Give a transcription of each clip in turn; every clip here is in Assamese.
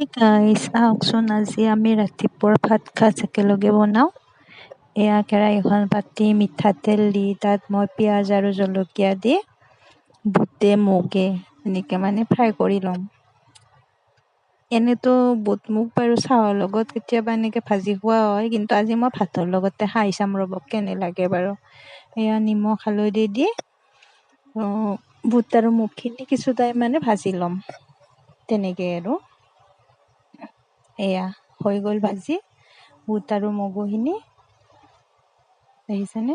Hey guys, আহকচোন আজি আমি ৰাতিপুৱাৰ ভাত সাঁজ একেলগে বনাওঁ। এয়া কেৰাহীখন পাতি মিঠাতেল দি তাত মই পিঁয়াজ আৰু জলকীয়া দি বুটে মুগে এনেকৈ ফ্ৰাই কৰি ল'ম। এনেতো বুট মুগ বাৰু চাহৰ লগত কেতিয়াবা এনেকৈ ভাজি খোৱা হয়, কিন্তু আজি মই ভাতৰ লগতে খাই চাম ৰ'ব কেনে লাগে বাৰু। এয়া নিমখ হালধি দি বুট আৰু মুগখিনি কিছু টাইম ভাজি ল'ম তেনেকৈ আৰু। এয়া হৈ গ'ল ভাজি বুট আৰু মগুখিনি, দেখিছেনে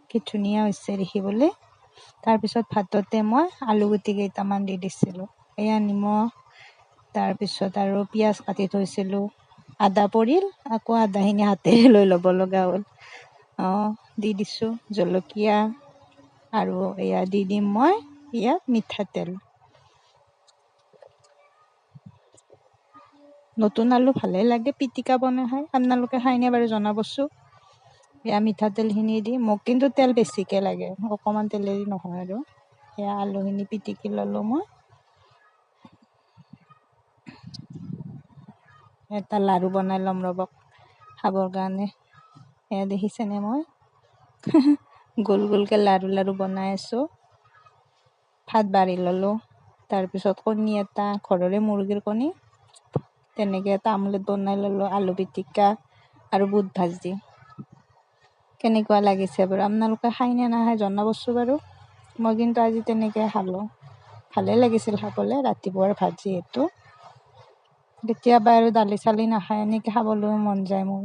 কি ধুনীয়া হৈছে দেখিবলৈ। তাৰপিছত ভাততে মই আলু গুটি কেইটামান দি দিছিলোঁ। এয়া নিমখ, তাৰপিছত আৰু পিঁয়াজ কাটি থৈছিলোঁ, আদা পৰিল, আকৌ আদাখিনি হাতেৰে লৈ ল'ব লগা হ'ল। দি দিছোঁ জলকীয়া আৰু এয়া দি দিম মই ইয়াত মিঠাতেল। নতুন আলু ভালেই লাগে পিটিকা বনাই খাই, আপোনালোকে খায়নে বাৰু জনাবচোন। এয়া মিঠাতেলখিনি দি, মোক কিন্তু তেল বেছিকৈ লাগে, অকণমান তেলেদি নহয় আৰু। এয়া আলুখিনি পিটিকি ল'লোঁ মই। এটা লাড়ু বনাই ল'ম ৰ'বক খাবৰ কাৰণে। এয়া দেখিছেনে মই গোল গোলকৈ লাড়ু বনাই আছোঁ। ভাত বাঢ়ি ল'লোঁ, তাৰপিছত কণী এটা, ঘৰৰে মুৰ্গীৰ কণী, তেনেকৈ এটা আমলেট বনাই ল'লোঁ, আলু পিটিকা আৰু বুট ভাজি। কেনেকুৱা লাগিছে বাৰু, আপোনালোকে খায়নে নাখায় জনাবচোন বাৰু। মই কিন্তু আজি তেনেকৈ খালোঁ, ভালেই লাগিছিল খাবলৈ, ৰাতিপুৱাৰ ভাত যিহেতু। কেতিয়াবা আৰু দালি চালি নাখায় এনেকৈ খাবলৈও মন যায় মোৰ।